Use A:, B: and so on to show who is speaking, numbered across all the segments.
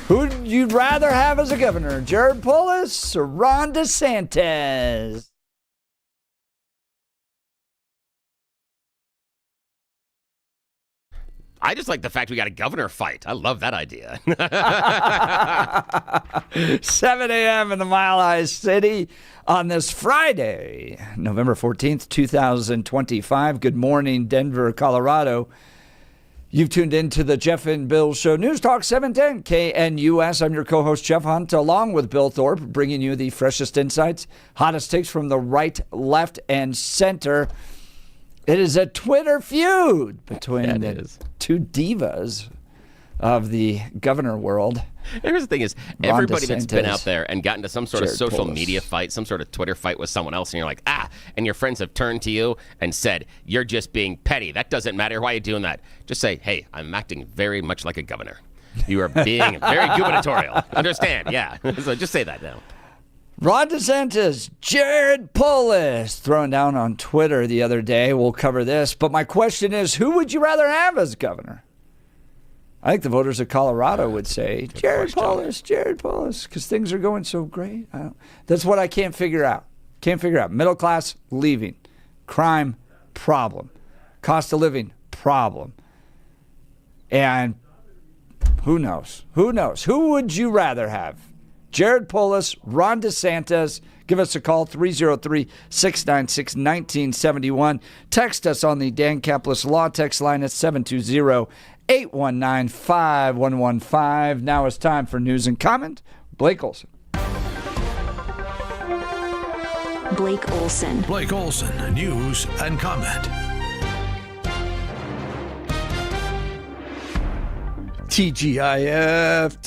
A: Who'd you rather have as a governor, Jared Polis or Ron DeSantis?
B: I just like the fact we got a governor fight. I love that idea.
A: 7 a.m. in the Mile High City on this Friday, November 14th, 2025. Good morning, Denver, Colorado. You've tuned into the Jeff and Bill Show. News Talk 710 KNUS. I'm your co-host, Jeff Hunt, along with Bill Thorpe, bringing you the freshest insights, hottest takes from the right, left, and center. It is a Twitter feud between the two divas of the governor world.
B: Here's the thing is, everybody that's been out there and gotten to some sort of social media fight, some sort of Twitter fight with someone else, and you're like, and your friends have turned to you and said, you're just being petty. That doesn't matter. Why are you doing that? Just say, hey, I'm acting very much like a governor. You are being very gubernatorial. Understand? Yeah. So just say that now.
A: Ron DeSantis, Jared Polis, thrown down on Twitter the other day. We'll cover this. But my question is, who would you rather have as governor? I think the voters of Colorado would say, Jared Polis, because things are going so great. That's what I can't figure out. Middle class, leaving. Crime, problem. Cost of living, problem. And who knows? Who would you rather have? Jared Polis, Ron DeSantis. Give us a call, 303-696-1971. Text us on the Dan Caplis Law text line at 720-819-5115. Now it's time for news and comment. Blake Olson.
C: Blake Olson,
D: news and comment. TGIF,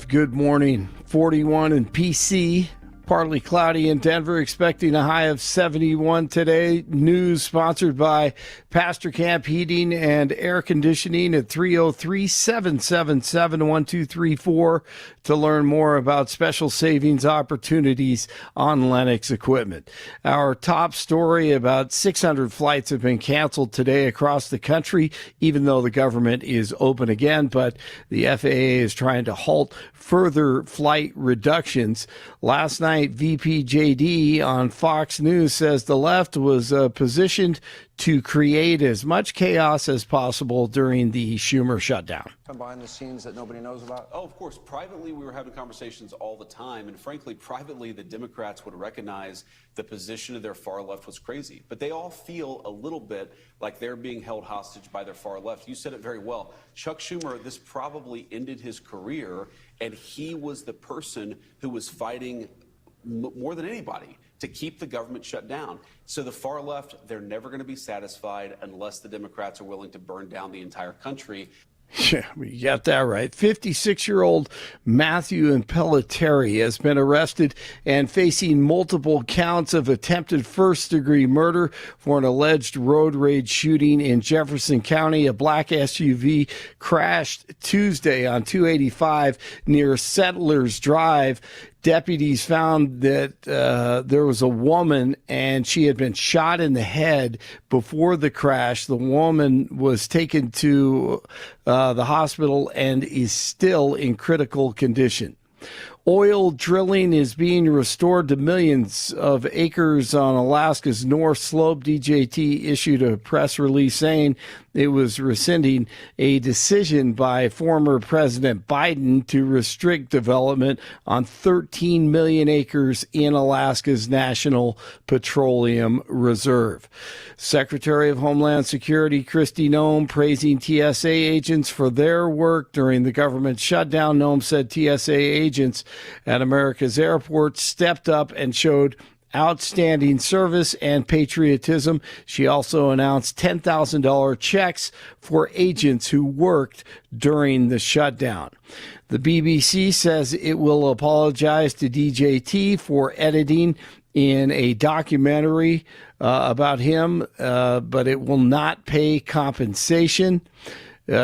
D: good morning. 41 in PC, partly cloudy in Denver, expecting a high of 71 today. News sponsored by Pastor Camp Heating and Air Conditioning at 303-777-1234 to learn more about special savings opportunities on Lennox equipment. Our top story: about 600 flights have been canceled today across the country, even though the government is open again, but the FAA is trying to halt further flight reductions. Last night, VP JD on Fox News says the left was positioned to create as much chaos as possible during the Schumer shutdown.
E: Behind the scenes that nobody knows about?
F: Oh, of course. Privately, we were having conversations all the time. And frankly, privately, the Democrats would recognize the position of their far left was crazy. But they all feel a little bit like they're being held hostage by their far left. You said it very well. Chuck Schumer, this probably ended his career, and he was the person who was fighting more than anybody to keep the government shut down. So the far left, they're never going to be satisfied unless the Democrats are willing to burn down the entire country.
D: Yeah, we got that right. 56-year-old Matthew Pellettieri has been arrested and facing multiple counts of attempted first-degree murder for an alleged road rage shooting in Jefferson County. A black SUV crashed Tuesday on 285 near Settlers Drive. Deputies found that there was a woman and she had been shot in the head before the crash. The woman was taken to the hospital and is still in critical condition. Oil drilling is being restored to millions of acres on Alaska's North Slope. DJT issued a press release saying it was rescinding a decision by former President Biden to restrict development on 13 million acres in Alaska's National Petroleum Reserve. Secretary of Homeland Security Kristi Noem praising TSA agents for their work during the government shutdown. Noem said TSA agents at America's airports stepped up and showed outstanding service and patriotism. She also announced $10,000 checks for agents who worked during the shutdown. The BBC says it will apologize to DJT for editing in a documentary about him, but it will not pay compensation.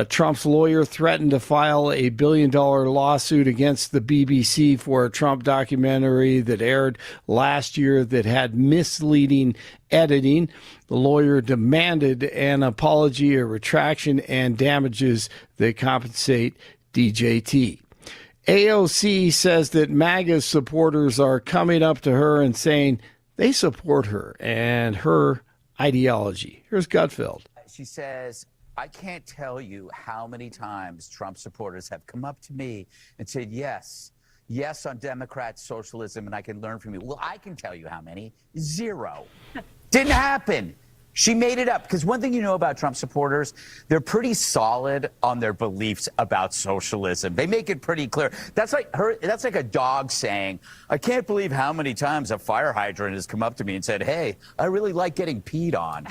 D: Trump's lawyer threatened to file a $1 billion lawsuit against the BBC for a Trump documentary that aired last year that had misleading editing. The lawyer demanded an apology, a retraction, and damages that compensate DJT. AOC says that MAGA supporters are coming up to her and saying they support her and her ideology. Here's Gutfeld.
G: She says, I can't tell you how many times Trump supporters have come up to me and said, yes on Democrat socialism, and I can learn from you. Well, I can tell you how many. 0. Didn't happen. She made it up. Because one thing you know about Trump supporters, they're pretty solid on their beliefs about socialism. They make it pretty clear. That's like a dog saying, I can't believe how many times a fire hydrant has come up to me and said, hey, I really like getting peed on.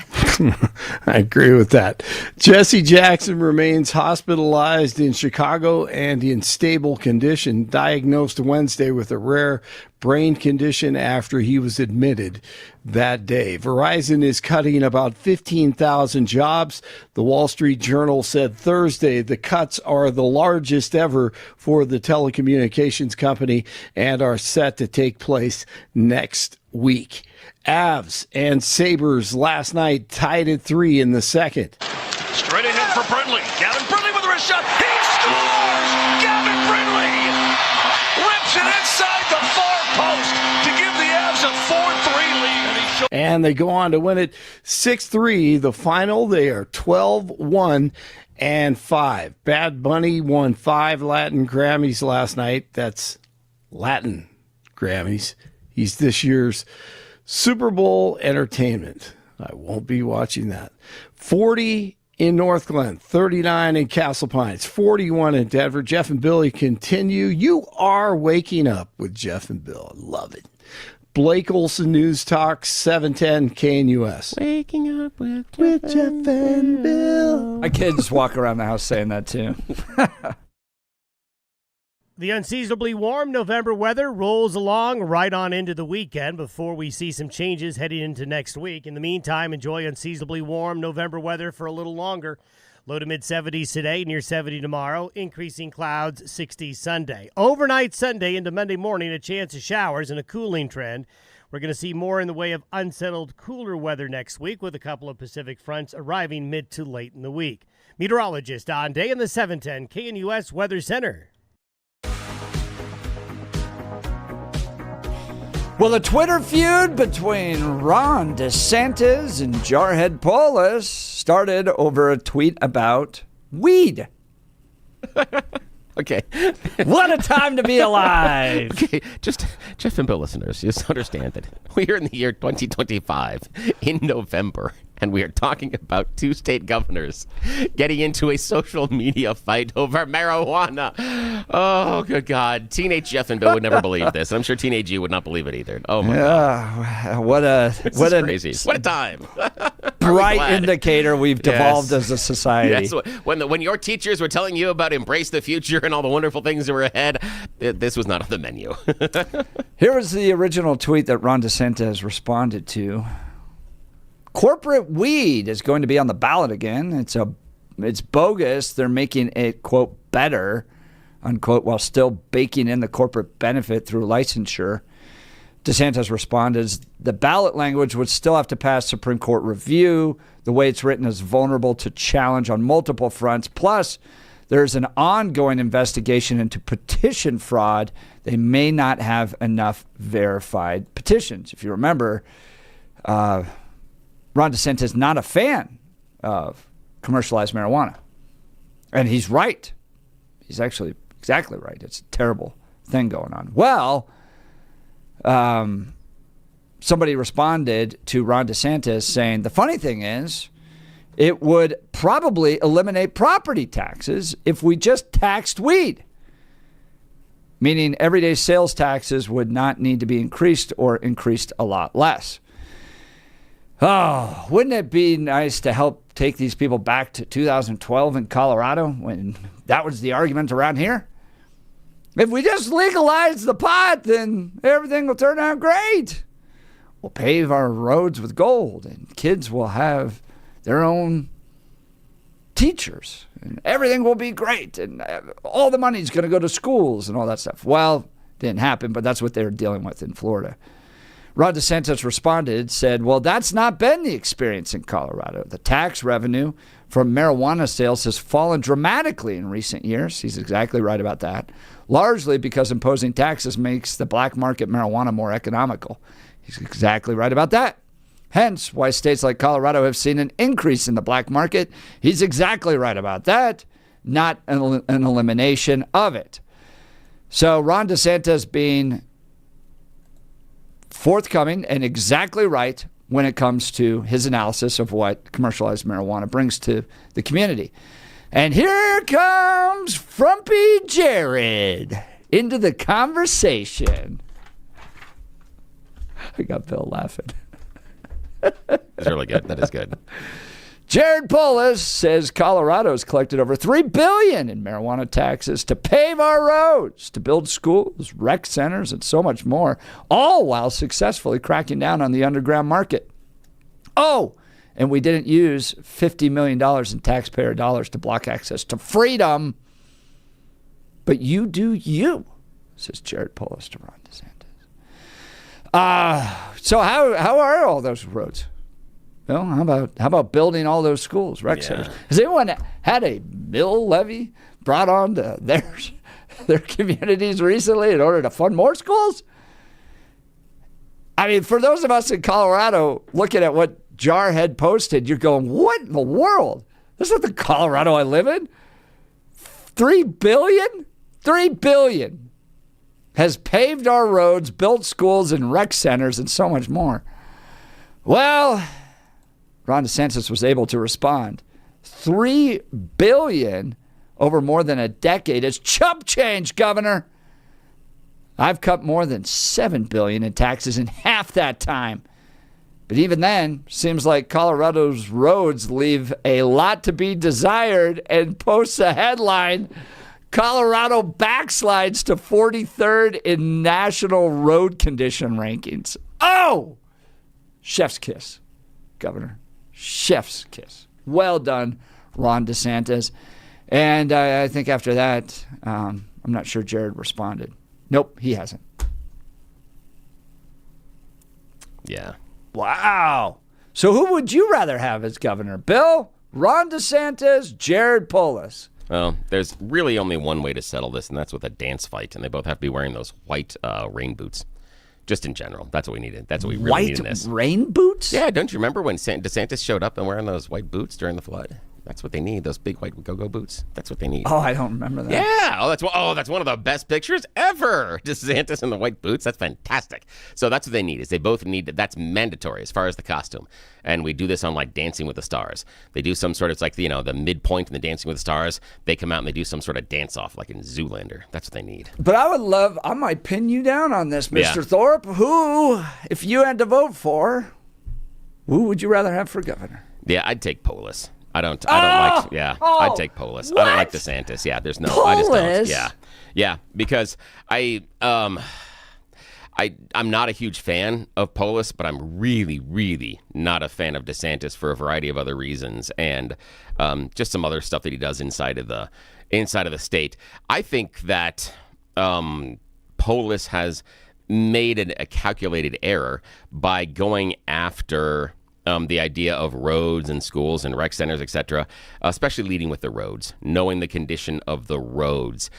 D: I agree with that. Jesse Jackson remains hospitalized in Chicago and in stable condition, diagnosed Wednesday with a rare brain condition after he was admitted that day. Verizon is cutting about 15,000 jobs. The Wall Street Journal said Thursday the cuts are the largest ever for the telecommunications company and are set to take place next week. Avs and Sabres last night tied at 3 in the second.
H: Straight ahead for Brindley. Gavin Brindley with a wrist shot. He scores! Gavin Brindley rips it inside the far post to give the Avs a 4-3 lead.
D: And they go on to win it 6-3. The final, they are 12-1 and 5. Bad Bunny won 5 Latin Grammys last night. That's Latin Grammys. He's this year's Super Bowl entertainment. I won't be watching that. 40 in North Glen, 39 in Castle Pines, 41 in Denver. Jeff and Billy continue. You are waking up with Jeff and Bill. I love it. Blake Olson News Talk, 710 KNUS.
B: Waking up with
D: Jeff and Bill.
A: My kids walk around the house saying that too.
I: The unseasonably warm November weather rolls along right on into the weekend before we see some changes heading into next week. In the meantime, enjoy unseasonably warm November weather for a little longer. Low to mid-70s today, near 70 tomorrow. Increasing clouds, 60 Sunday. Overnight Sunday into Monday morning, a chance of showers and a cooling trend. We're going to see more in the way of unsettled, cooler weather next week with a couple of Pacific fronts arriving mid to late in the week. Meteorologist Don Day in the 710 KNUS Weather Center.
A: Well, the Twitter feud between Ron DeSantis and Jarhead Polis started over a tweet about weed.
B: Okay.
A: What a time to be alive.
B: Okay, just Jeff and Bill listeners, just understand that we are in the year 2025 in November, and we are talking about 2 state governors getting into a social media fight over marijuana. Oh, good God. Teenage Jeff and Bill would never believe this. And I'm sure teenage you would not believe it either. Oh, my God.
A: What a
B: crazy. What a time.
A: Bright indicator we've devolved as a society.
B: Yes. When your teachers were telling you about embrace the future and all the wonderful things that were ahead, this was not on the menu.
A: Here was the original tweet that Ron DeSantis responded to. Corporate weed is going to be on the ballot again. It's bogus. They're making it, quote, better, unquote, while still baking in the corporate benefit through licensure. DeSantis responded, the ballot language would still have to pass Supreme Court review. The way it's written is vulnerable to challenge on multiple fronts. Plus, there's an ongoing investigation into petition fraud. They may not have enough verified petitions. If you remember, Ron DeSantis is not a fan of commercialized marijuana. And he's right. He's actually exactly right. It's a terrible thing going on. Well, somebody responded to Ron DeSantis saying, the funny thing is, it would probably eliminate property taxes if we just taxed weed. Meaning everyday sales taxes would not need to be increased or increased a lot less. Oh, wouldn't it be nice to help take these people back to 2012 in Colorado when that was the argument around here? If we just legalize the pot, then everything will turn out great. We'll pave our roads with gold, and kids will have their own teachers, and everything will be great, and all the money's going to go to schools and all that stuff. Well, didn't happen, but that's what they're dealing with in Florida. Ron DeSantis responded, said, well, that's not been the experience in Colorado. The tax revenue from marijuana sales has fallen dramatically in recent years. He's exactly right about that. largely because imposing taxes makes the black market marijuana more economical. He's exactly right about that. Hence, why states like Colorado have seen an increase in the black market. He's exactly right about that, not an elimination of it. So Ron DeSantis being forthcoming and exactly right when it comes to his analysis of what commercialized marijuana brings to the community. And here comes Frumpy Jared into the conversation. I got Bill laughing.
B: That's really good. That is good.
A: Jared Polis says Colorado's collected over $3 billion in marijuana taxes to pave our roads, to build schools, rec centers, and so much more, all while successfully cracking down on the underground market. Oh, and we didn't use $50 million in taxpayer dollars to block access to freedom. But you do you, says Jared Polis to Ron DeSantis. So how are all those roads? Well, how about building all those schools, rec centers? Has anyone had a mill levy brought on to their communities recently in order to fund more schools? I mean, for those of us in Colorado looking at what Jarhead posted, you're going, what in the world? This is not the Colorado I live in. $3 billion? $3 billion has paved our roads, built schools and rec centers, and so much more. Well, Ron DeSantis was able to respond. $3 billion over more than a decade is chump change, Governor. I've cut more than $7 billion in taxes in half that time. But even then, seems like Colorado's roads leave a lot to be desired, and posts a headline, Colorado backslides to 43rd in national road condition rankings. Oh! Chef's kiss, Governor. Chef's kiss. Well done, Ron DeSantis. And I think after that, I'm not sure Jared responded. Nope, he hasn't.
B: Yeah.
A: Wow. So who would you rather have as governor? Bill, Ron DeSantis, Jared Polis?
B: Well, there's really only one way to settle this, and that's with a dance fight. And they both have to be wearing those white rain boots. Just in general. That's what we needed. That's what we really need in this.
A: White rain boots?
B: Yeah, don't you remember when DeSantis showed up and wearing those white boots during the flood? That's what they need, those big white go-go boots. That's what they need.
A: Oh, I don't remember that.
B: Yeah. That's one of the best pictures ever. DeSantis in the white boots. That's fantastic. So that's what they need, is they both need, that's mandatory as far as the costume. And we do this on like Dancing with the Stars. They do some sort of, it's like, you know, the midpoint in the Dancing with the Stars. They come out and they do some sort of dance-off like in Zoolander. That's what they need.
A: But I might pin you down on this, Mr. Thorpe. Who, if you had to vote for, who would you rather have for governor?
B: Yeah, I'd take Polis. I'd take Polis.
A: What?
B: I don't like DeSantis. Yeah, there's no,
A: Polis?
B: I just don't. Yeah, because I'm not a huge fan of Polis, but I'm really, really not a fan of DeSantis for a variety of other reasons, and just some other stuff that he does inside of the state. I think that Polis has made a calculated error by going after the idea of roads and schools and rec centers, etc., especially leading with the roads, knowing the condition of the roads.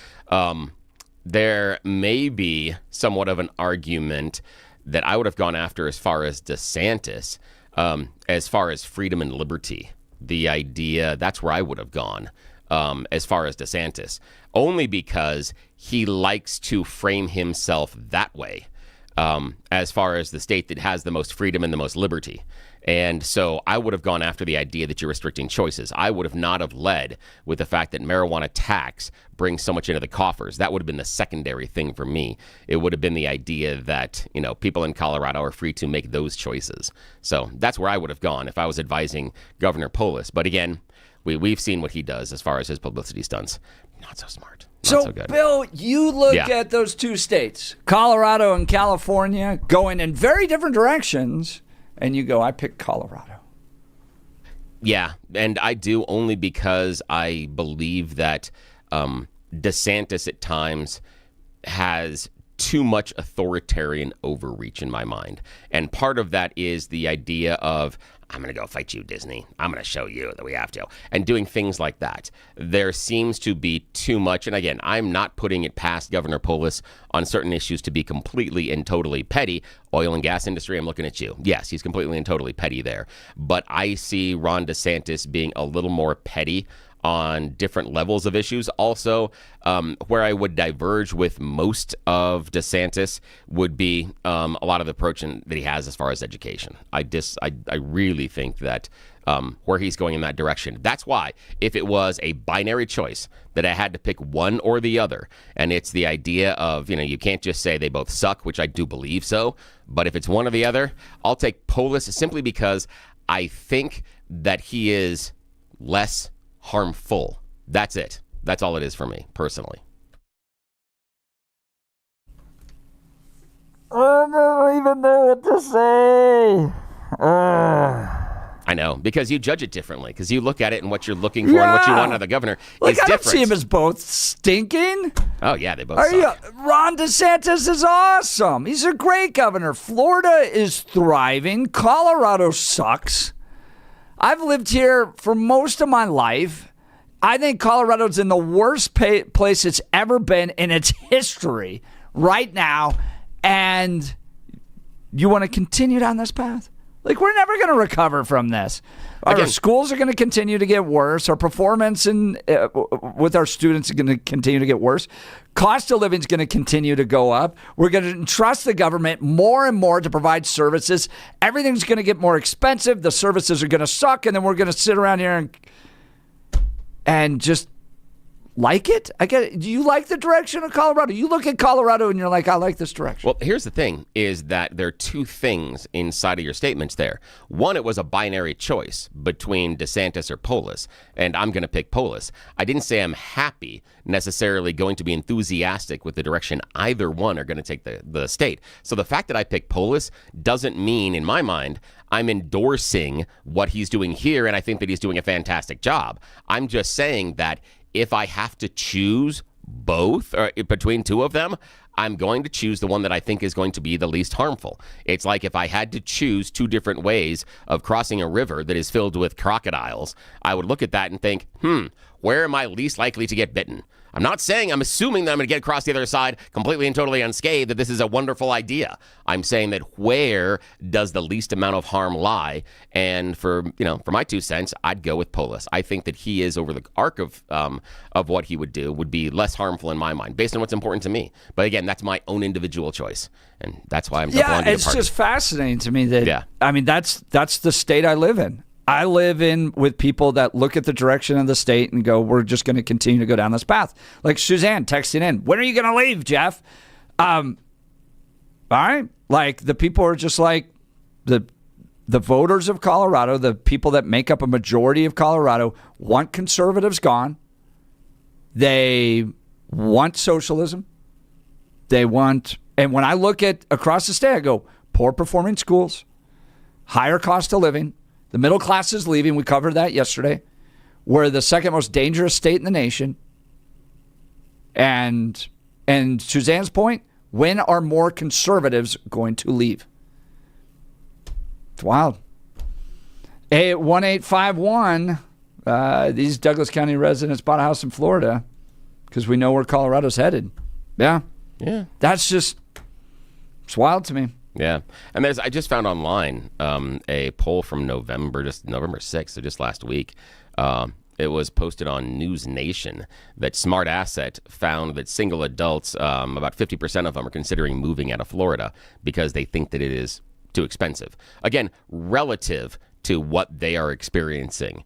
B: There may be somewhat of an argument that I would have gone after as far as DeSantis, as far as freedom and liberty. The idea, that's where I would have gone as far as DeSantis, only because he likes to frame himself that way, as far as the state that has the most freedom and the most liberty. And so I would have gone after the idea that you're restricting choices. I would have not have led with the fact that marijuana tax brings so much into the coffers. That would have been the secondary thing for me. It would have been the idea that, you know, people in Colorado are free to make those choices. So that's where I would have gone if I was advising Governor Polis. But again, we've seen what he does as far as his publicity stunts. Not so smart. Not so good.
A: Bill, you look at those two states, Colorado and California, going in very different directions. And you go, I pick Colorado.
B: Yeah, and I do only because I believe that DeSantis at times has too much authoritarian overreach in my mind. And part of that is the idea of, I'm going to go fight you, Disney. I'm going to show you that we have to. And doing things like that. There seems to be too much. And again, I'm not putting it past Governor Polis on certain issues to be completely and totally petty. Oil and gas industry, I'm looking at you. Yes, he's completely and totally petty there. But I see Ron DeSantis being a little more petty on different levels of issues. Also, where I would diverge with most of DeSantis would be a lot of the approach that he has as far as education. I really think that where he's going in that direction. That's why, if it was a binary choice that I had to pick one or the other, and it's the idea of, you can't just say they both suck, which I do believe so, but if it's one or the other, I'll take Polis simply because I think that he is less harmful. That's it. That's all it is for me, personally.
A: I don't even know what to say.
B: I know, because you judge it differently, because you look at it and what you're looking for and what you want out of the governor is different. I don't see
A: him as both stinking.
B: Oh, yeah, they both suck.
A: Ron DeSantis is awesome. He's a great governor. Florida is thriving. Colorado sucks. I've lived here for most of my life. I think Colorado's in the worst place it's ever been in its history right now. And you want to continue down this path? Like, we're never going to recover from this. Our schools are going to continue to get worse. Our performance with our students is going to continue to get worse. Cost of living is going to continue to go up. We're going to entrust the government more and more to provide services. Everything's going to get more expensive. The services are going to suck. And then we're going to sit around here and just like it? I get it. Do you like the direction of Colorado? You look at Colorado and you're like, I like this direction.
B: Well, here's the thing, is that there are two things inside of your statements there. One, it was a binary choice between DeSantis or Polis, and I'm going to pick Polis. I didn't say I'm happy, necessarily going to be enthusiastic with the direction either one are going to take the state. So the fact that I picked Polis doesn't mean, in my mind, I'm endorsing what he's doing here, and I think that he's doing a fantastic job. I'm just saying that if I have to choose both or between two of them, I'm going to choose the one that I think is going to be the least harmful. It's like if I had to choose two different ways of crossing a river that is filled with crocodiles, I would look at that and think, where am I least likely to get bitten? I'm assuming that I'm going to get across the other side completely and totally unscathed, that this is a wonderful idea. I'm saying that where does the least amount of harm lie? And for my 2 cents, I'd go with Polis. I think that he is, over the arc of what he would do, would be less harmful in my mind, based on what's important to me. But again, that's my own individual choice. And that's why I'm jumping onto the party.
A: It's just fascinating to me that, I mean, that's the state I live in. I live with people that look at the direction of the state and go, we're just going to continue to go down this path. Like Suzanne texting in, when are you going to leave, Jeff? All right. Like, the people are just like the voters of Colorado, the people that make up a majority of Colorado, want conservatives gone. They want socialism. And when I look at across the state, I go, poor performing schools, higher cost of living. The middle class is leaving. We covered that yesterday. We're the second most dangerous state in the nation. And Suzanne's point, when are more conservatives going to leave? It's wild. 1851, these Douglas County residents bought a house in Florida because we know where Colorado's headed. Yeah. That's just, it's wild to me.
B: Yeah. And I just found online a poll from November 6th, so just last week. It was posted on News Nation that Smart Asset found that single adults, about 50% of them are considering moving out of Florida because they think that it is too expensive. Again, relative to what they are experiencing.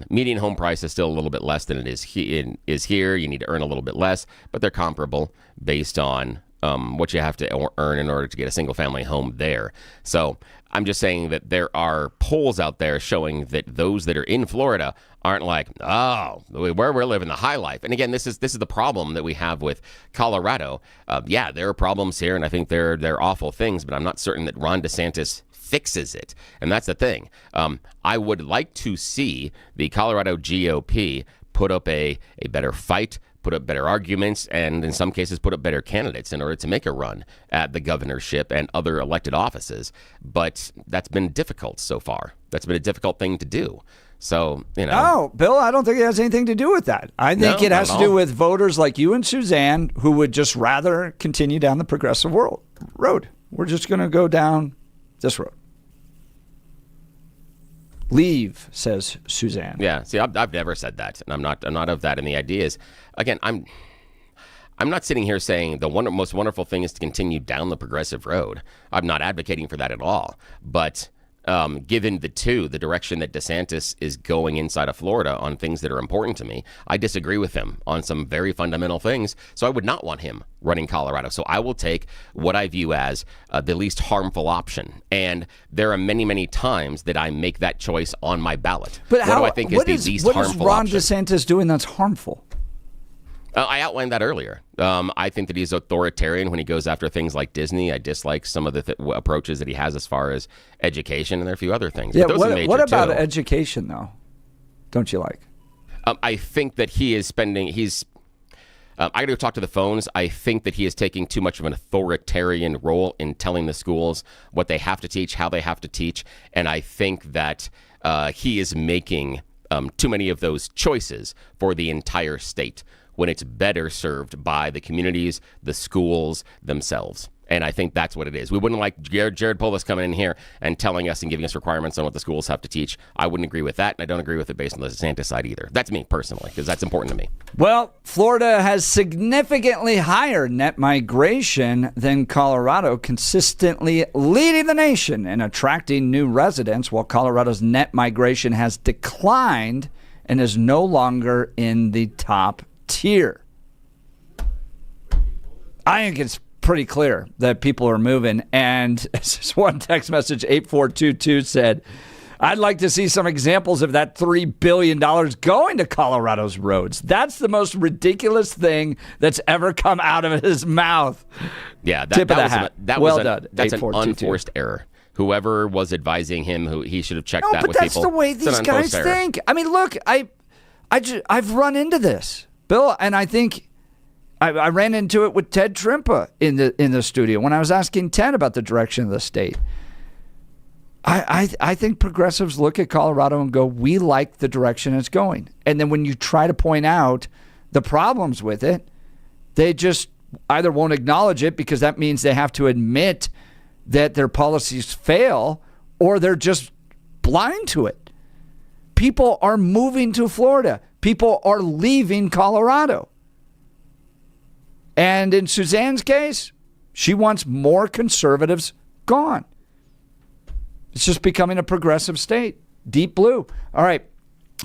B: Median home price is still a little bit less than it is here. You need to earn a little bit less, but they're comparable based on what you have to earn in order to get a single-family home there. So I'm just saying that there are polls out there showing that those that are in Florida aren't like, where we're living the high life. And again, this is the problem that we have with Colorado. There are problems here, and I think they're awful things, but I'm not certain that Ron DeSantis fixes it. And that's the thing. I would like to see the Colorado GOP put up a better fight, put up better arguments, and in some cases put up better candidates in order to make a run at the governorship and other elected offices. But that's been difficult so far. That's been a difficult thing to do. So,
A: No, Bill, I don't think it has anything to do with that. I think it has to do with voters like you and Suzanne who would just rather continue down the progressive road. We're just going to go down this road. Leave, says Suzanne.
B: Yeah, see, I've never said that, and I'm not of that. And the idea is, again, I'm not sitting here saying the most wonderful thing is to continue down the progressive road. I'm not advocating for that at all. But given the direction that DeSantis is going inside of Florida on things that are important to me, I disagree with him on some very fundamental things. So I would not want him running Colorado. So I will take what I view as the least harmful option. And there are many, many times that I make that choice on my ballot.
A: But
B: what do I think is the least harmful option?
A: What is Ron DeSantis doing that's harmful?
B: I outlined that earlier. I think that he's authoritarian when he goes after things like Disney. I dislike some of the approaches that he has as far as education, and there are a few other things.
A: Yeah,
B: but those are major
A: what about
B: too.
A: education, though? Don't you like?
B: I think that he is spending. I got to go talk to the phones. I think that he is taking too much of an authoritarian role in telling the schools what they have to teach, how they have to teach, and I think that he is making too many of those choices for the entire state, when it's better served by the communities, the schools themselves. And I think that's what it is. We wouldn't like Jared Polis coming in here and telling us and giving us requirements on what the schools have to teach. I wouldn't agree with that, and I don't agree with it based on the DeSantis side either. That's me personally, because that's important to me.
A: Well, Florida has significantly higher net migration than Colorado, consistently leading the nation in attracting new residents, while Colorado's net migration has declined and is no longer in the top tier. I think it's pretty clear that people are moving. And this one text message, 8422, said, I'd like to see some examples of that $3 billion going to Colorado's roads. That's the most ridiculous thing that's ever come out of his mouth.
B: Yeah,
A: Tip of the hat. Well done.
B: That's an unforced error. Whoever was advising him, he should have checked that with people.
A: But that's the way these guys think. I mean, look, I've run into this, Bill, and I think I ran into it with Ted Trimpa in the studio when I was asking Ted about the direction of the state. I think progressives look at Colorado and go, we like the direction it's going. And then when you try to point out the problems with it, they just either won't acknowledge it because that means they have to admit that their policies fail, or they're just blind to it. People are moving to Florida. People are leaving Colorado. And in Suzanne's case, she wants more conservatives gone. It's just becoming a progressive state. Deep blue. All right.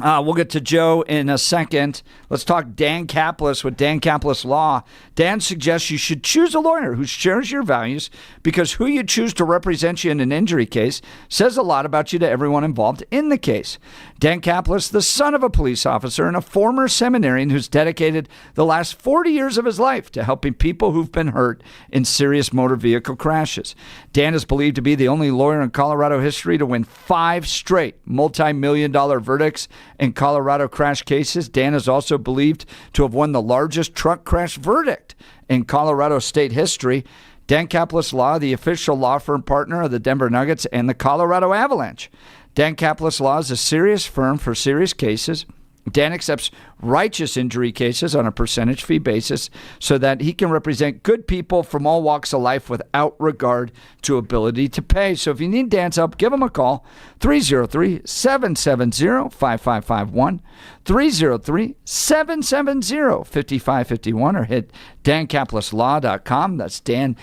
A: We'll get to Joe in a second. Let's talk Dan Caplis with Dan Caplis Law. Dan suggests you should choose a lawyer who shares your values, because who you choose to represent you in an injury case says a lot about you to everyone involved in the case. Dan Caplis, the son of a police officer and a former seminarian who's dedicated the last 40 years of his life to helping people who've been hurt in serious motor vehicle crashes. Dan is believed to be the only lawyer in Colorado history to win 5 straight multi-million-dollar verdicts in Colorado crash cases. Dan is also believed to have won the largest truck crash verdict in Colorado state history. Dan Caplis Law, the official law firm partner of the Denver Nuggets and the Colorado Avalanche. Dan Caplis Law is a serious firm for serious cases. Dan accepts righteous injury cases on a percentage fee basis so that he can represent good people from all walks of life without regard to ability to pay. So if you need Dan's help, give him a call, 303-770-5551, 303-770-5551, or hit dancaplisLaw.com. That's Dan,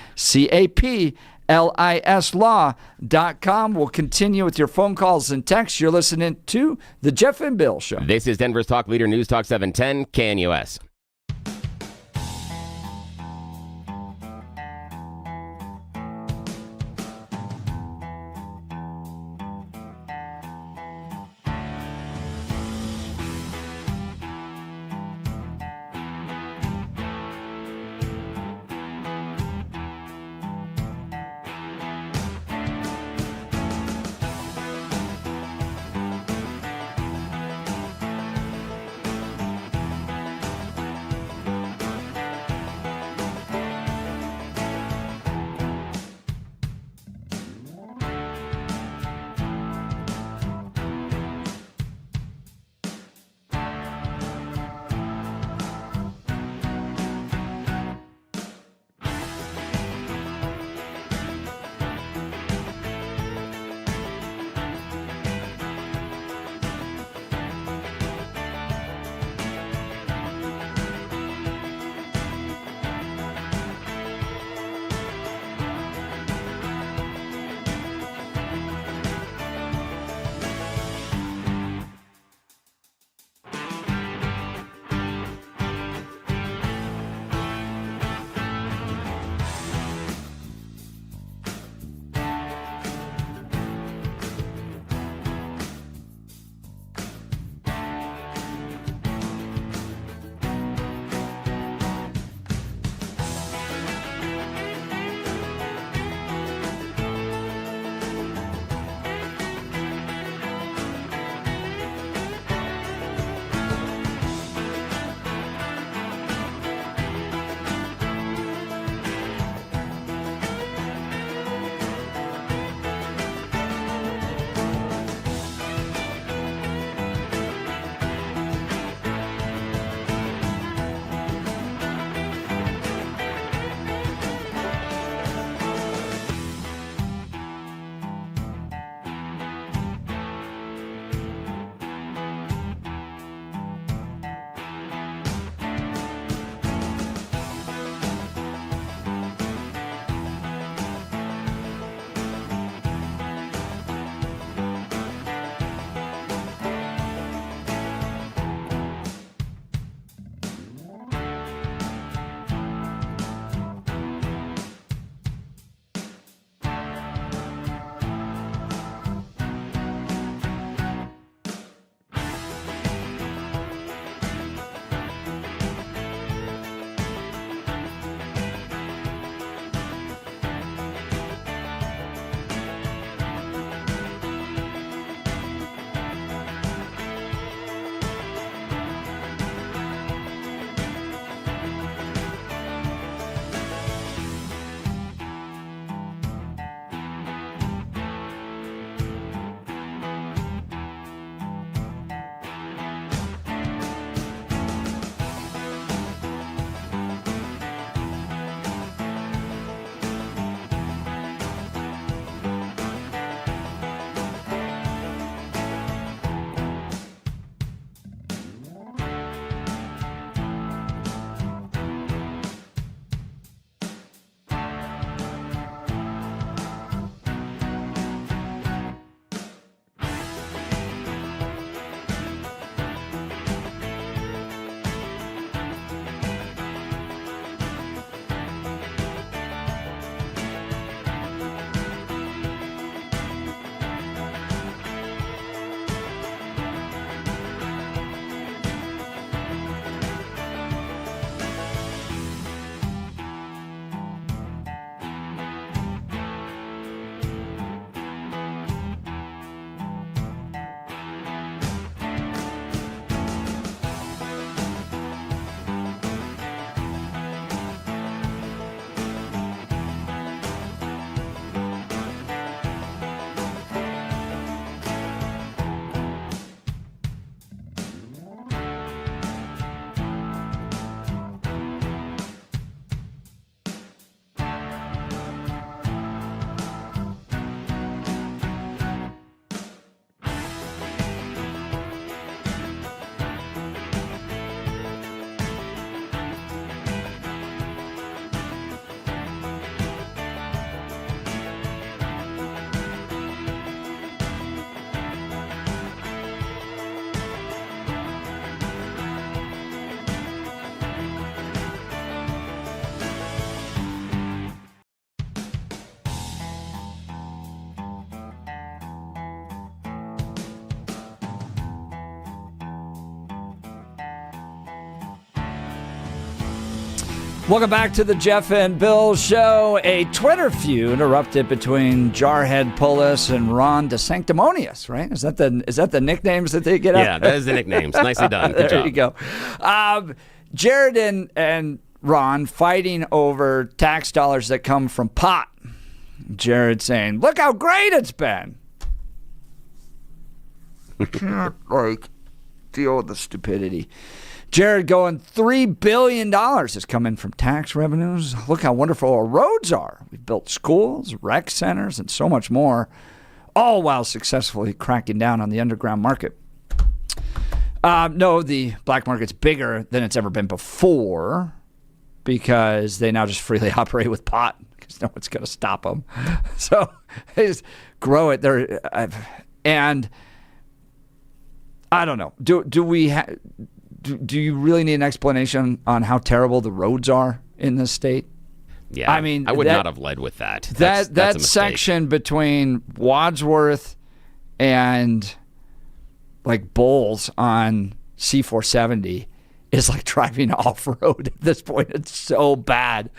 A: CAPLISLaw.com. We'll continue with your phone calls and texts. You're listening to The Jeff and Bill Show.
B: This is Denver's Talk Leader News Talk 710 KNUS.
A: Welcome back to the Jeff and Bill Show. A Twitter feud erupted between Jarhead Pulis and Ron DeSanctimonious, right? Is that the nicknames that they get up?
B: Yeah, that is the nicknames. Nicely done. Good
A: there
B: job.
A: You go. Jared and Ron fighting over tax dollars that come from pot. Jared saying, look how great it's been. I can't, deal with the stupidity. Jared going, $3 billion has come in from tax revenues. Look how wonderful our roads are. We've built schools, rec centers, and so much more, all while successfully cracking down on the underground market. No, the black market's bigger than it's ever been before because they now just freely operate with pot because no one's going to stop them. So they just grow it there. And I don't know. Do you really need an explanation on how terrible the roads are in this state?
B: Yeah, I mean, I would not have led with that.
A: That section between Wadsworth and Bowles on C470 is like driving off-road at this point. It's so bad.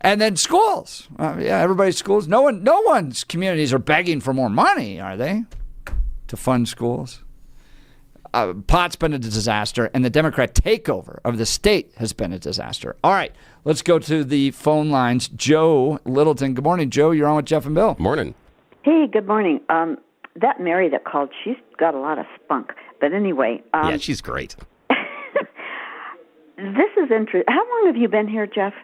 A: And then schools. Everybody's schools. No one's communities are begging for more money, are they? To fund schools. Pot's been a disaster, and the Democrat takeover of the state has been a disaster. All right, let's go to the phone lines. Joe Littleton. Good morning, Joe. You're on with Jeff and Bill.
B: Morning.
J: Hey, good morning. That Mary that called, she's got a lot of spunk. But anyway.
B: Yeah, she's great.
J: This is interesting. How long have you been here, Jeff?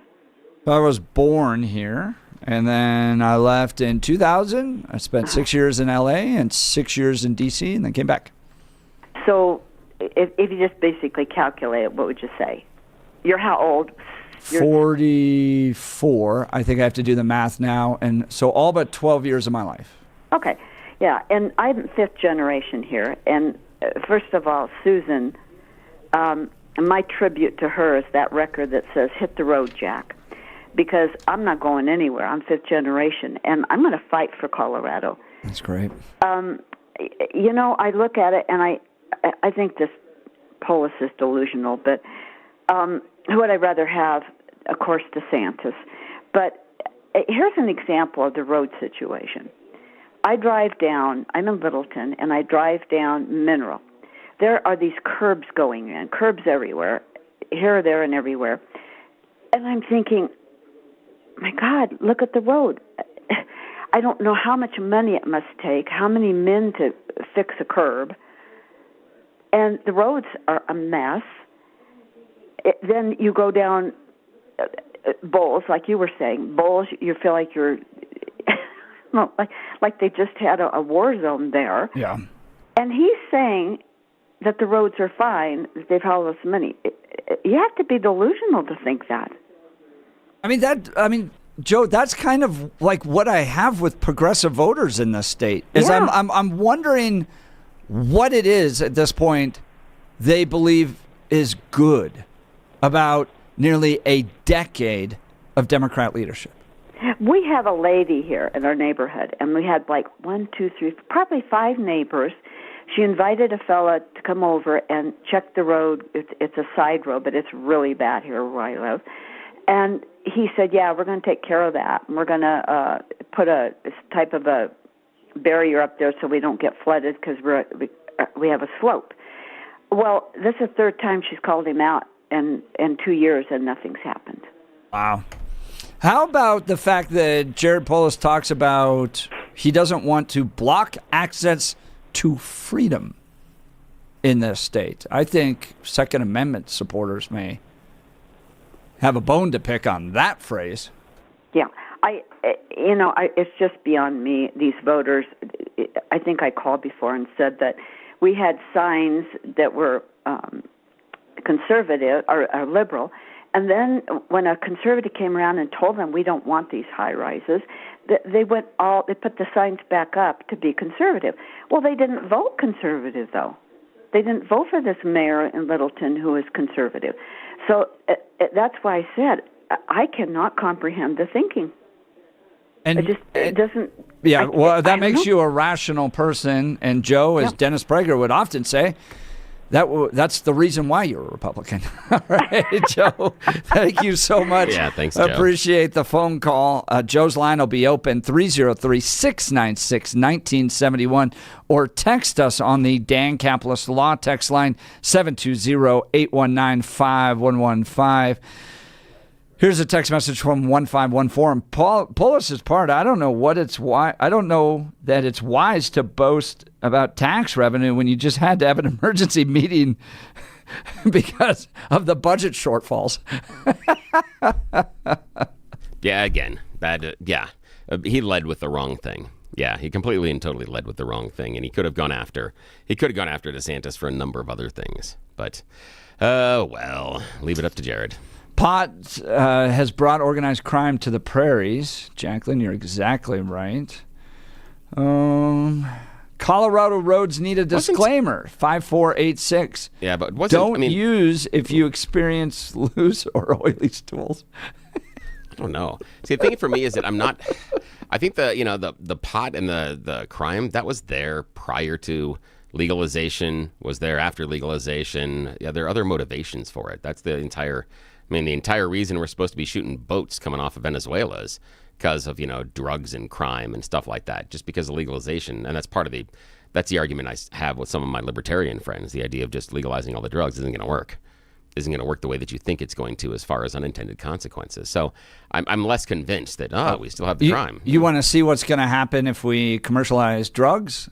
A: I was born here, and then I left in 2000. I spent 6 years in L.A. and 6 years in D.C., and then came back.
J: So if you just basically calculate it, what would you say? You're how old?
A: 44. I think I have to do the math now. And so all but 12 years of my life.
J: Okay. Yeah, and I'm fifth generation here. And first of all, Susan, my tribute to her is that record that says, Hit the Road, Jack. Because I'm not going anywhere. I'm fifth generation. And I'm going to fight for Colorado.
A: That's great.
J: I look at it, and I think this Polis is delusional, but who would I rather have? Of course, DeSantis. But here's an example of the road situation. I drive down, I'm in Littleton, and I drive down Mineral. There are these curbs going in, curbs everywhere, here, there, and everywhere. And I'm thinking, my God, look at the road. I don't know how much money it must take, how many men to fix a curb. And the roads are a mess. Then you go down Bowles, like you were saying. Bowles, you feel like you're like they just had a war zone there.
A: Yeah.
J: And he's saying that the roads are fine, that they've had all this money. You have to be delusional to think that.
A: Joe, that's kind of like what I have with progressive voters in this state. Is
J: Yeah.
A: I'm wondering what it is at this point they believe is good about nearly a decade of Democrat leadership.
J: We have a lady here in our neighborhood, and we had probably 5 neighbors. She invited a fella to come over and check the road. It's a side road, but it's really bad here where I live. And he said, yeah, we're going to take care of that. And we're going to put a type of a barrier up there so we don't get flooded because we have a slope. Well, this is the third time she's called him out in 2 years, and nothing's happened.
A: Wow. How about the fact that Jared Polis talks about he doesn't want to block access to freedom in this state? I think Second Amendment supporters may have a bone to pick on that phrase.
J: Yeah. It's just beyond me, these voters. I think I called before and said that we had signs that were conservative or liberal, and then when a conservative came around and told them we don't want these high rises, they put the signs back up to be conservative. Well, they didn't vote conservative, though. They didn't vote for this mayor in Littleton who is conservative. So that's why I said I cannot comprehend the thinking.
A: And
J: it doesn't.
A: Yeah, that makes you a rational person. And Joe, as Dennis Prager would often say, That's the reason why you're a Republican. All right, Joe, thank you so much.
B: Yeah, thanks, Joe.
A: Appreciate the phone call. Joe's line will be open 303-696-1971 or text us on the Dan Capitalist Law text line 720-819-5115. Here's a text message from 1514. Polis's part, I don't know that it's wise to boast about tax revenue when you just had to have an emergency meeting because of the budget shortfalls.
B: Yeah, again, bad. He led with the wrong thing. Yeah, he completely and totally led with the wrong thing, and he could have gone after DeSantis for a number of other things. But, well, leave it up to Jared.
A: Pot has brought organized crime to the prairies. Jacqueline, you're exactly right. Colorado roads need a disclaimer. 5486.
B: Yeah, but
A: don't use if you experience loose or oily stools.
B: I don't know. See, the thing for me is that I think the pot and the crime that was there prior to legalization, was there after legalization. Yeah, there are other motivations for it. That's the entire reason we're supposed to be shooting boats coming off of Venezuela is because of, drugs and crime and stuff like that, just because of legalization. And that's the argument I have with some of my libertarian friends. The idea of just legalizing all the drugs isn't going to work the way that you think it's going to as far as unintended consequences. So I'm less convinced that, we still have the crime.
A: You want to see what's going to happen if we commercialize drugs?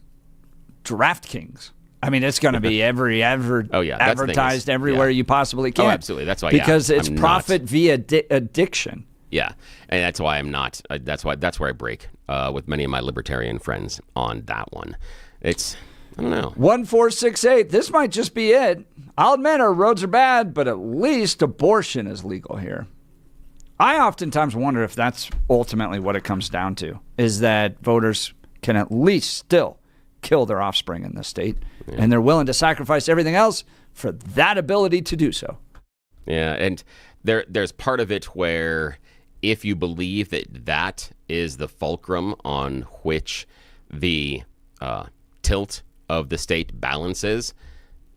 A: DraftKings. I mean, it's going to be advertised everywhere you possibly can.
B: Oh, absolutely. That's why.
A: Because it's profit via addiction.
B: Yeah, and that's why I'm not. That's where I break with many of my libertarian friends on that one. I don't know. 1468. This might just be it. I'll admit our roads are bad, but at least abortion is legal here. I oftentimes wonder if that's ultimately what it comes down to, is that voters can at least still kill their offspring in this state, and they're willing to sacrifice everything else for that ability to do so. Yeah, and there's part of it where if you believe that is the fulcrum on which the tilt of the state balances,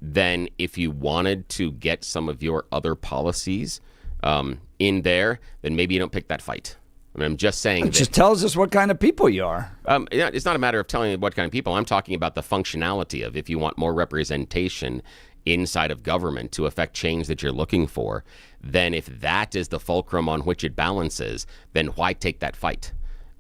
B: then if you wanted to get some of your other policies in there, then maybe you don't pick that fight. I mean, I'm just saying.
A: It just tells us what kind of people you are.
B: It's not a matter of telling you what kind of people. I'm talking about the functionality of if you want more representation inside of government to affect change that you're looking for, then if that is the fulcrum on which it balances, then why take that fight?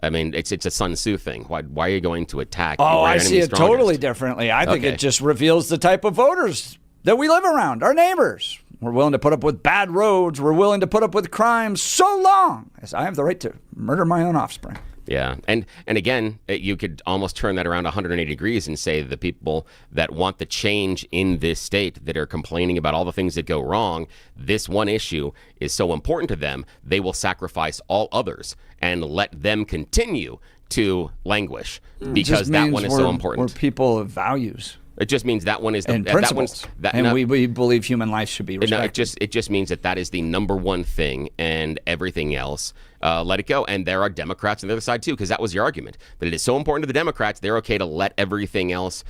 B: I mean, it's a Sun Tzu thing. Why are you going to attack?
A: I see it totally differently. I think it just reveals the type of voters that we live around, our neighbors. We're willing to put up with bad roads. We're willing to put up with crime so long as I have the right to murder my own offspring.
B: Yeah. And again, you could almost turn that around 180 degrees and say the people that want the change in this state, that are complaining about all the things that go wrong, this one issue is so important to them, they will sacrifice all others and let them continue to languish because that one is so important.
A: We're people of values.
B: It just means that one is
A: and principles. We believe human life should be respected.
B: No, it just means that is the number one thing, and everything else, let it go. And there are Democrats on the other side too, because that was your argument, that it is so important to the Democrats, they're okay to let everything else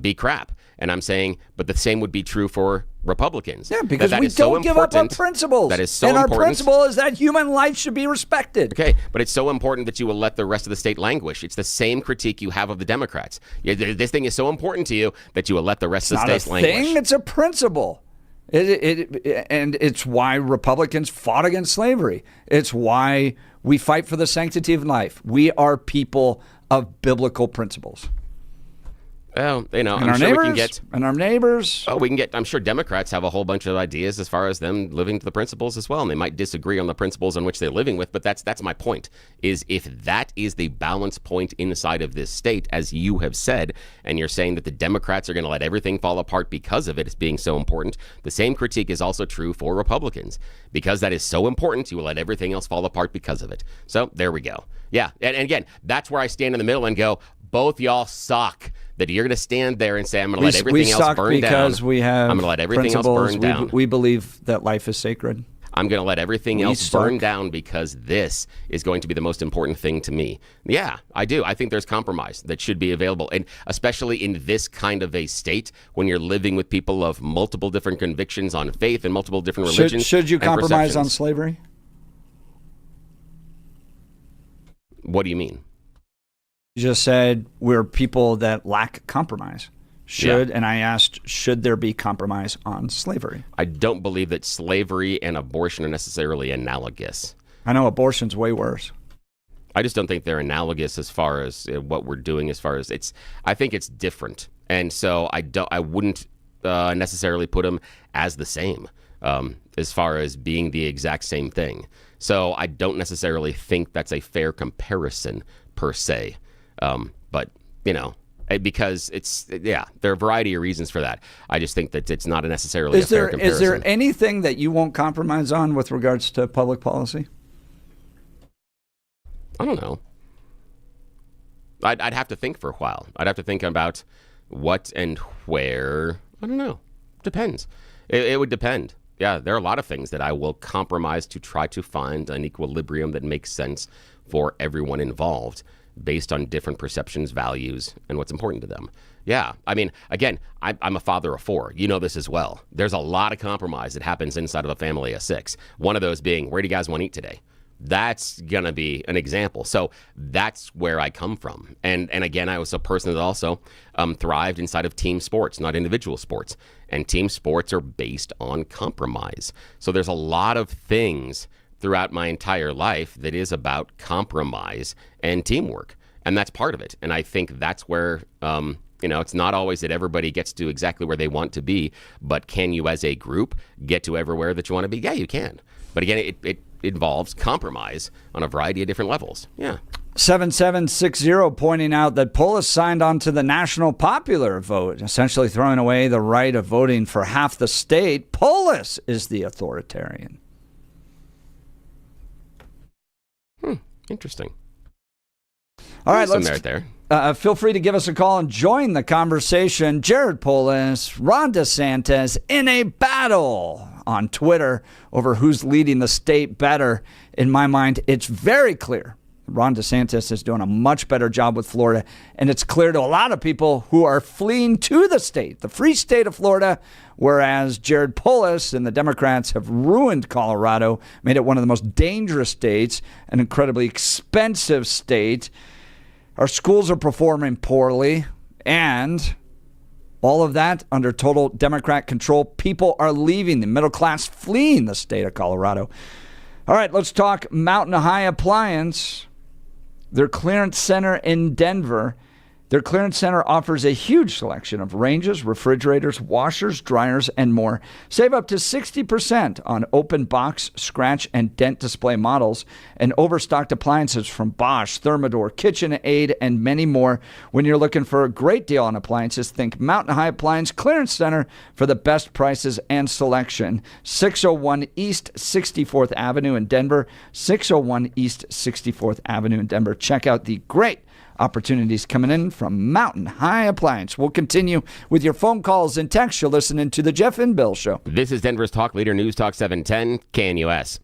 B: be crap. And I'm saying, but the same would be true for Republicans.
A: Yeah, because we don't give up our principles.
B: That is so
A: important.
B: And
A: our principle is that human life should be respected.
B: Okay, but it's so important that you will let the rest of the state languish. It's the same critique you have of the Democrats. This thing is so important to you that you will let the rest of the state languish.
A: It's not a thing, it's a principle. And it's why Republicans fought against slavery. It's why we fight for the sanctity of life. We are people of biblical principles.
B: Well,
A: I'm sure we can get our neighbors.
B: Oh, we can get. I'm sure Democrats have a whole bunch of ideas as far as them living to the principles as well, and they might disagree on the principles on which they're living with. But that's my point. Is if that is the balance point inside of this state, as you have said, and you're saying that the Democrats are going to let everything fall apart because of it, it's being so important. The same critique is also true for Republicans, because that is so important. You will let everything else fall apart because of it. So there we go. Yeah, and again, that's where I stand in the middle and go, both y'all suck. That you're going to stand there and say, I'm going to let everything else burn down.
A: We suck because we have
B: I'm going to let everything else burn down.
A: We believe that life is sacred.
B: I'm going to let everything else burn down because this is going to be the most important thing to me. Yeah, I do. I think there's compromise that should be available. And especially in this kind of a state, when you're living with people of multiple different convictions on faith and multiple different religions.
A: Should you compromise on slavery?
B: What do you mean?
A: You just said we're people that lack compromise. And I asked, should there be compromise on slavery?
B: I don't believe that slavery and abortion are necessarily analogous.
A: I know abortion's way worse.
B: I just don't think they're analogous as far as what we're doing. As far as I think it's different, and so I wouldn't necessarily put them as the same as far as being the exact same thing. So I don't necessarily think that's a fair comparison per se. But because there are a variety of reasons for that. I just think that it's not necessarily a fair comparison.
A: Is there anything that you won't compromise on with regards to public policy?
B: I don't know. I'd have to think for a while. I'd have to think about what and where. I don't know. Depends. It would depend. Yeah, there are a lot of things that I will compromise to try to find an equilibrium that makes sense for everyone involved based on different perceptions, values, and what's important to them. Yeah, I mean, again, I'm a father of 4. You know this as well. There's a lot of compromise that happens inside of a family of 6. One of those being, where do you guys want to eat today? That's going to be an example. So that's where I come from. And again, I was a person that also thrived inside of team sports, not individual sports. And team sports are based on compromise. So there's a lot of things throughout my entire life that is about compromise and teamwork. And that's part of it. And I think that's where, it's not always that everybody gets to exactly where they want to be, but can you as a group get to everywhere that you want to be? Yeah, you can. But again, it involves compromise on a variety of different levels. Yeah.
A: 7760 pointing out that Polis signed on to the national popular vote, essentially throwing away the right of voting for half the state. Polis is the authoritarian.
B: Interesting.
A: All right,
B: some merit there.
A: Feel free to give us a call and join the conversation. Jared Polis, Ron DeSantis in a battle on Twitter over who's leading the state better. In my mind, it's very clear Ron DeSantis is doing a much better job with Florida, and it's clear to a lot of people who are fleeing to the state, the free state of Florida, whereas Jared Polis and the Democrats have ruined Colorado, made it one of the most dangerous states, an incredibly expensive state. Our schools are performing poorly, and all of that under total Democrat control. People are leaving, the middle class fleeing the state of Colorado. All right, let's talk Mountain High Appliance. Their clearance center in Denver. Their clearance center offers a huge selection of ranges, refrigerators, washers, dryers, and more. Save up to 60% on open box, scratch, and dent display models and overstocked appliances from Bosch, Thermador, KitchenAid, and many more. When you're looking for a great deal on appliances, think Mountain High Appliance Clearance Center for the best prices and selection. 601 East 64th Avenue in Denver. 601 East 64th Avenue in Denver. Check out the great opportunities coming in from Mountain High Appliance. We'll continue with your phone calls and texts. You're listening to The Jeff and Bill Show.
B: This is Denver's Talk Leader News Talk 710 KNUS.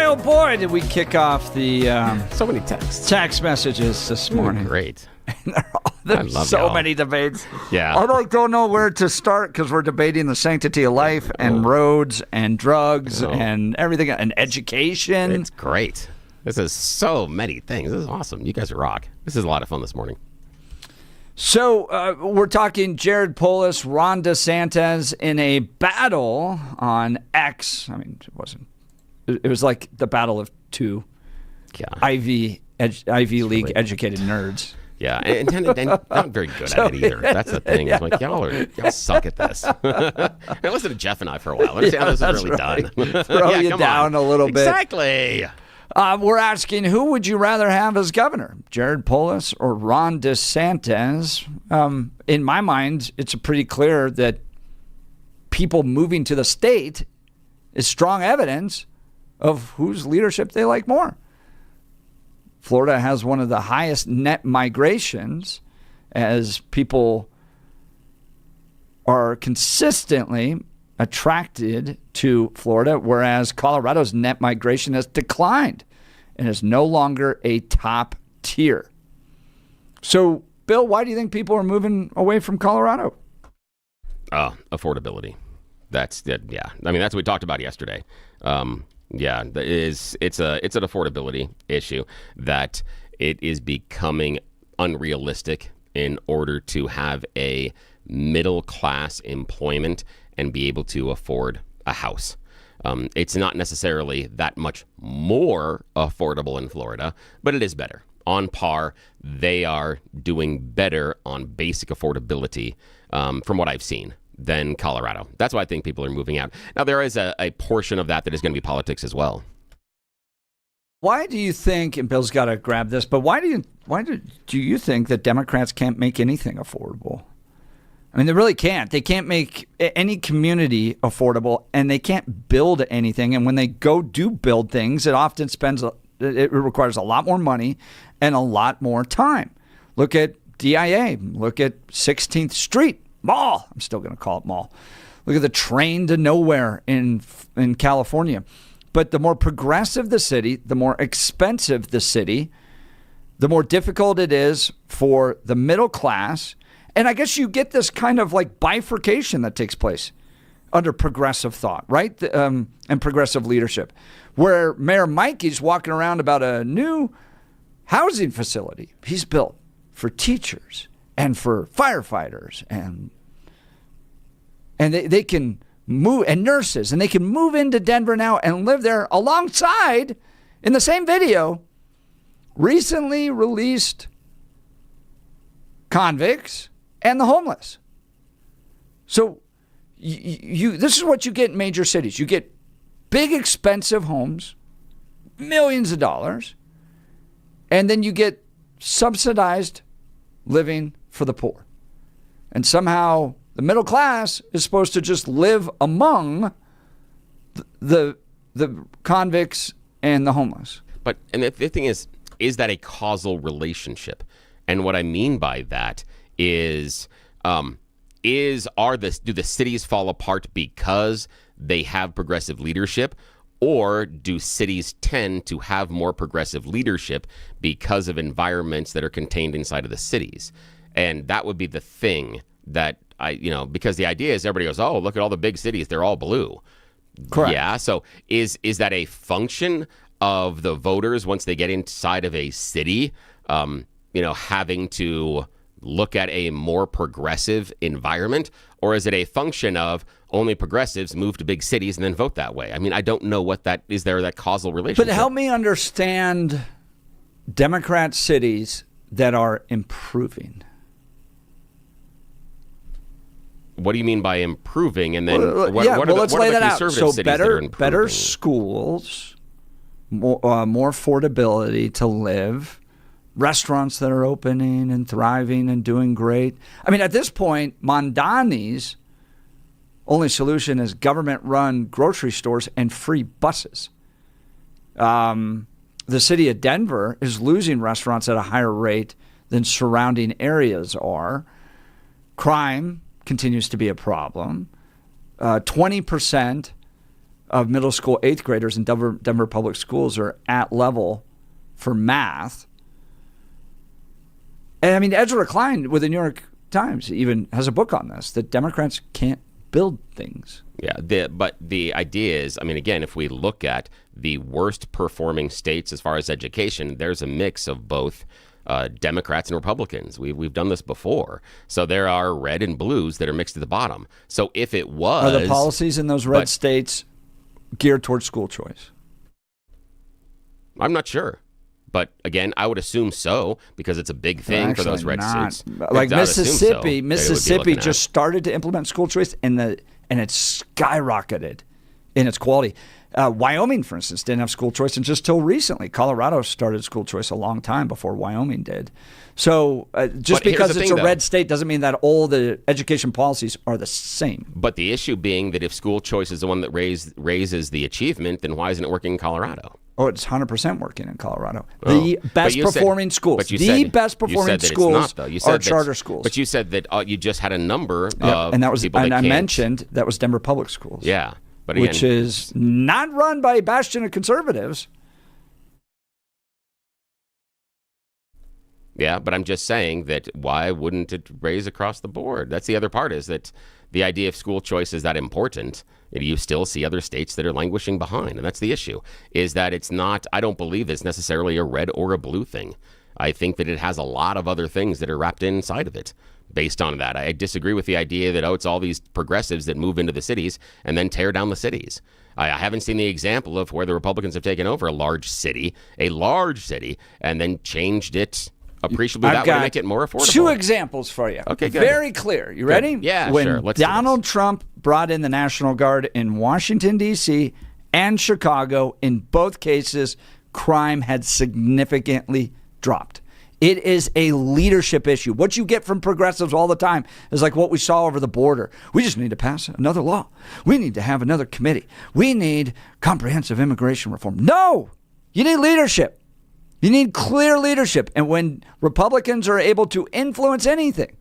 A: oh boy, did we kick off the
B: so many texts,
A: text messages this morning.
B: Great.
A: There's so many debates.
B: Yeah.
A: I don't know where to start because we're debating the sanctity of life and roads and drugs and everything and education.
B: It's great. This is so many things. This is awesome. You guys rock. This is a lot of fun this morning.
A: So we're talking Jared Polis, Ron DeSantis in a battle on X. I mean, it wasn't. It was like the battle of two Ivy League educated nerds.
B: Yeah, and not very good at it either. That's the thing. It's like, y'all suck at this. And listen to Jeff and I for a while. Let me see how this is really done.
A: Throw you down a little bit.
B: Exactly.
A: We're asking, who would you rather have as governor, Jared Polis or Ron DeSantis? In my mind, it's pretty clear that people moving to the state is strong evidence of whose leadership they like more. Florida has one of the highest net migrations as people are consistently attracted to Florida, whereas Colorado's net migration has declined and is no longer a top tier. So, Bill, why do you think people are moving away from Colorado?
B: Affordability. That's it. Yeah. I mean, that's what we talked about yesterday. It's an affordability issue that it is becoming unrealistic in order to have a middle class employment and be able to afford a house. It's not necessarily that much more affordable in Florida, but it is better. On par, they are doing better on basic affordability from what I've seen than Colorado. That's why I think people are moving out. Now, there is a portion of that is going to be politics as well.
A: Why do you think, and Bill's got to grab this, but why do you think that Democrats can't make anything affordable? I mean, they really can't. They can't make any community affordable, and they can't build anything. And when they go do build things, it often it requires a lot more money and a lot more time. Look at DIA. Look at 16th Street Mall. I'm still going to call it mall. Look at the train to nowhere in California. But the more progressive the city, the more expensive the city, the more difficult it is for the middle class. And I guess you get this kind of like bifurcation that takes place under progressive thought, right? And progressive leadership, where Mayor Mikey's walking around about a new housing facility he's built for teachers and for firefighters and they can move, and nurses, and they can move into Denver now and live there alongside, in the same video, recently released convicts and the homeless. So this is what you get in major cities. You get big, expensive homes, millions of dollars, and then you get subsidized living for the poor. And somehow the middle class is supposed to just live among the convicts and the homeless.
B: And the thing is that a causal relationship? And what I mean by that is do the cities fall apart because they have progressive leadership, or do cities tend to have more progressive leadership because of environments that are contained inside of the cities? And that would be the thing that because the idea is everybody goes, oh, look at all the big cities, they're all blue.
A: Correct.
B: Yeah. So is that a function of the voters once they get inside of a city, having to look at a more progressive environment? Or is it a function of only progressives move to big cities and then vote that way? I mean, I don't know what that is. There that causal relationship.
A: But help me understand Democrat cities that are improving.
B: What do you mean by improving? And then
A: let's lay that out. So
B: better
A: schools, more affordability to live, restaurants that are opening and thriving and doing great. I mean, at this point, Mondani's only solution is government-run grocery stores and free buses. The city of Denver is losing restaurants at a higher rate than surrounding areas are. Crime continues to be a problem. 20% of middle school 8th graders in Denver public schools are at level for math. And I mean, Ezra Klein with the New York Times even has a book on this, that Democrats can't build things.
B: Yeah, but the idea is, I mean, again, if we look at the worst performing states as far as education, there's a mix of both Democrats and Republicans. We've done this before. So there are red and blues that are mixed at the bottom. So if it was...
A: Are the policies in those red states geared towards school choice?
B: I'm not sure. But again, I would assume so, because it's a big thing for those red states.
A: Like Mississippi just started to implement school choice, and it skyrocketed in its quality. Wyoming, for instance, didn't have school choice until just till recently. Colorado started school choice a long time before Wyoming did. So just because it's a red state doesn't mean that all the education policies are the same.
B: But the issue being that if school choice is the one that raises the achievement, then why isn't it working in Colorado?
A: Oh, it's 100% working in Colorado. The best performing schools.
B: The
A: best performing schools are charter schools.
B: But you said that you just had a number of
A: and that was,
B: people
A: and
B: that
A: I
B: can't.
A: mentioned that was Denver public schools.
B: Yeah. But again,
A: which is not run by a bastion of conservatives.
B: Yeah, but I'm just saying that why wouldn't it raise across the board? That's the other part, is that the idea of school choice is that important. You still see other states that are languishing behind. And that's the issue, is that it's not, I don't believe it's necessarily a red or a blue thing. I think that it has a lot of other things that are wrapped inside of it. Based on that, I disagree with the idea that, it's all these progressives that move into the cities and then tear down the cities. I haven't seen the example of where the Republicans have taken over a large city, and then changed it appreciably that way to make it more affordable.
A: 2 examples for you.
B: Okay, good.
A: Very clear. You ready?
B: Yeah,
A: when
B: sure. Let's
A: Donald Trump brought in the National Guard in Washington, D.C. and Chicago, in both cases, crime had significantly dropped. It is a leadership issue. What you get from progressives all the time is like what we saw over the border. We just need to pass another law. We need to have another committee. We need comprehensive immigration reform. No! You need leadership. You need clear leadership. And when Republicans are able to influence anything,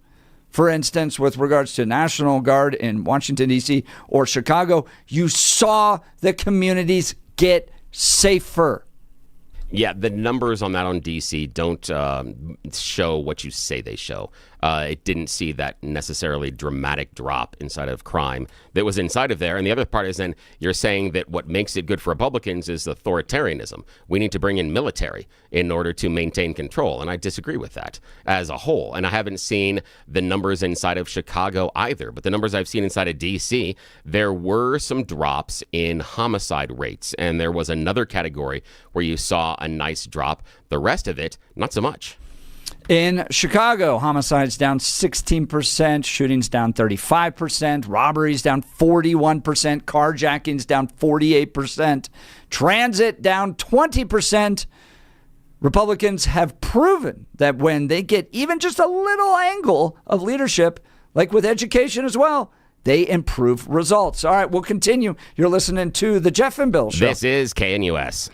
A: for instance, with regards to National Guard in Washington, D.C. or Chicago, you saw the communities get safer.
B: Yeah, the numbers on that on D.C. don't show what you say they show. It didn't see that necessarily dramatic drop inside of crime that was inside of there. And the other part is then you're saying that what makes it good for Republicans is authoritarianism. We need to bring in military in order to maintain control. And I disagree with that as a whole. And I haven't seen the numbers inside of Chicago either. But the numbers I've seen inside of D.C., there were some drops in homicide rates. And there was another category where you saw a nice drop. The rest of it, not so much.
A: In Chicago, homicides down 16%, shootings down 35%, robberies down 41%, carjackings down 48%, transit down 20%. Republicans have proven that when they get even just a little angle of leadership, like with education as well, they improve results. All right, we'll continue. You're listening to The Jeff and Bill Show.
B: This is KNUS.